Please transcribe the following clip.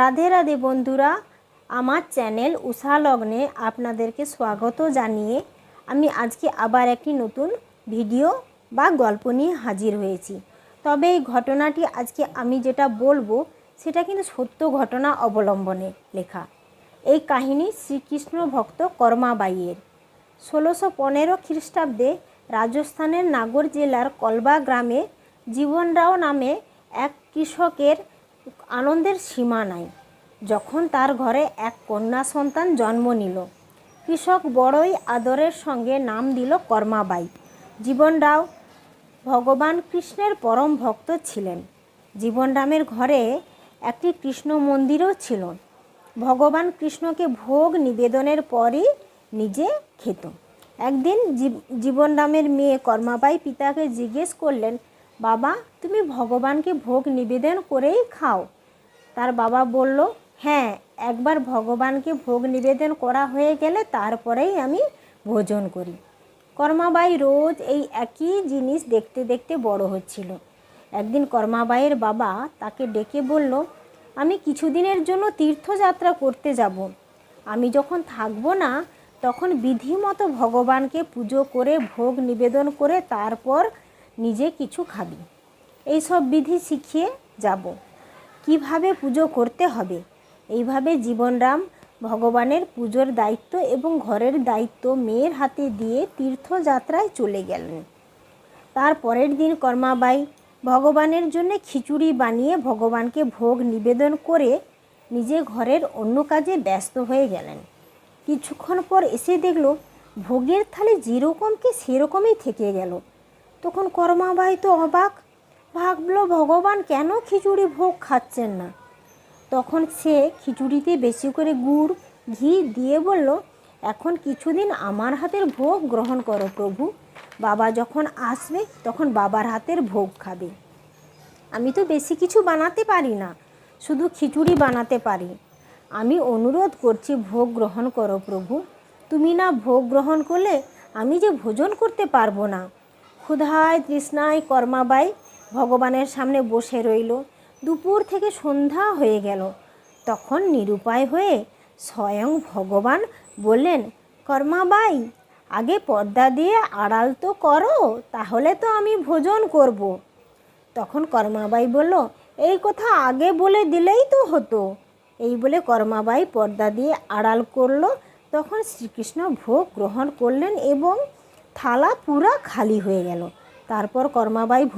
রাধে রাধে বন্ধুরা, আমার চ্যানেল উষা লগ্নে আপনাদেরকে স্বাগত জানিয়ে আমি আজকে আবার একটি নতুন ভিডিও বা গল্প নিয়ে হাজির হয়েছি। তবে এই ঘটনাটি আজকে আমি যেটা বলবো সেটা কিন্তু সত্য ঘটনা অবলম্বনে লেখা। এই কাহিনী শ্রীকৃষ্ণ ভক্ত কর্মাবাইয়ের। 1615 খ্রিস্টাব্দে রাজস্থানের নাগর জেলার কলবা গ্রামে জীবনরাও নামে এক কৃষকের আনন্দের সীমা নাই যখন তার ঘরে এক কন্যা সন্তান জন্ম নিল। কৃষক বড়ই আদরের সঙ্গে নাম দিল কর্মাবাই। জীবনরাও ভগবান কৃষ্ণের পরম ভক্ত ছিলেন। জীবনরামের ঘরে একটি কৃষ্ণ মন্দিরও ছিল। ভগবান কৃষ্ণকে ভোগ নিবেদনের পরই নিজে খেত। একদিন জীবনরামের মেয়ে কর্মাবাই পিতাকে জিজ্ঞেস করলেন, বাবা, তুমি ভগবানকে ভোগ নিবেদন করেই খাও? তার বাবা বলল, হ্যাঁ, একবার ভগবানকে ভোগ নিবেদন করা হয়ে গেলে তারপরেই আমি ভোজন করি। কর্মাবাই রোজ এই একই জিনিস দেখতে দেখতে বড় হচ্ছিল। একদিন কর্মাবাইয়ের বাবা তাকে ডেকে বলল, আমি কিছুদিনের জন্য তীর্থযাত্রা করতে যাব। আমি যখন থাকবো না তখন বিধিমতো ভগবানকে পুজো করে ভোগ নিবেদন করে তারপর নিজে কিছু খাবি। এইসব বিধি শিখিয়ে যাব, কিভাবে পুজো করতে হবে। এইভাবে জীবনরাম ভগবানের পুজোর দায়িত্ব এবং ঘরের দায়িত্ব মেয়ের হাতে দিয়ে তীর্থযাত্রায় চলে গেলেন। তার পরের দিন কর্মাবাই ভগবানের জন্য খিচুড়ি বানিয়ে ভগবানকে ভোগ নিবেদন করে নিজে ঘরের অন্য কাজে ব্যস্ত হয়ে গেলেন। কিছুক্ষণ পর এসে দেখল ভোগের থালি যেরকমকে সেরকমই থেকে গেল। তখন কর্মাবাই তো অবাক, ভাবলো ভগবান কেন খিচুড়ি ভোগ খাচ্ছেন না। তখন সে খিচুড়িতে বেশি করে গুড় ঘি দিয়ে বলল, এখন কিছুদিন আমার হাতের ভোগ গ্রহণ করো প্রভু। বাবা যখন আসবে তখন বাবার হাতের ভোগ খাবে। আমি তো বেশি কিছু বানাতে পারি না, শুধু খিচুড়ি বানাতে পারি। আমি অনুরোধ করছি ভোগ গ্রহণ করো প্রভু। তুমি না ভোগ গ্রহণ করলে আমি যে ভোজন করতে পারবো না। ক্ষুধায় তৃষ্ণায় কর্মাবাই ভগবানের সামনে বসে রইল। দুপুর থেকে সন্ধ্যা হয়ে গেল। তখন নিরুপায় হয়ে স্বয়ং ভগবান বললেন, কর্মাবাই, আগে পর্দা দিয়ে আড়াল তো করো, তাহলে তো আমি ভোজন করব। তখন কর্মাবাই বলল, এই কথা আগে বলে দিলেই তো হতো। এই বলে কর্মাবাই পর্দা দিয়ে আড়াল করল। তখন শ্রীকৃষ্ণ ভোগ গ্রহণ করলেন এবং থালা পুরা খালি হয়ে গেল। তারপর কর্মাবাই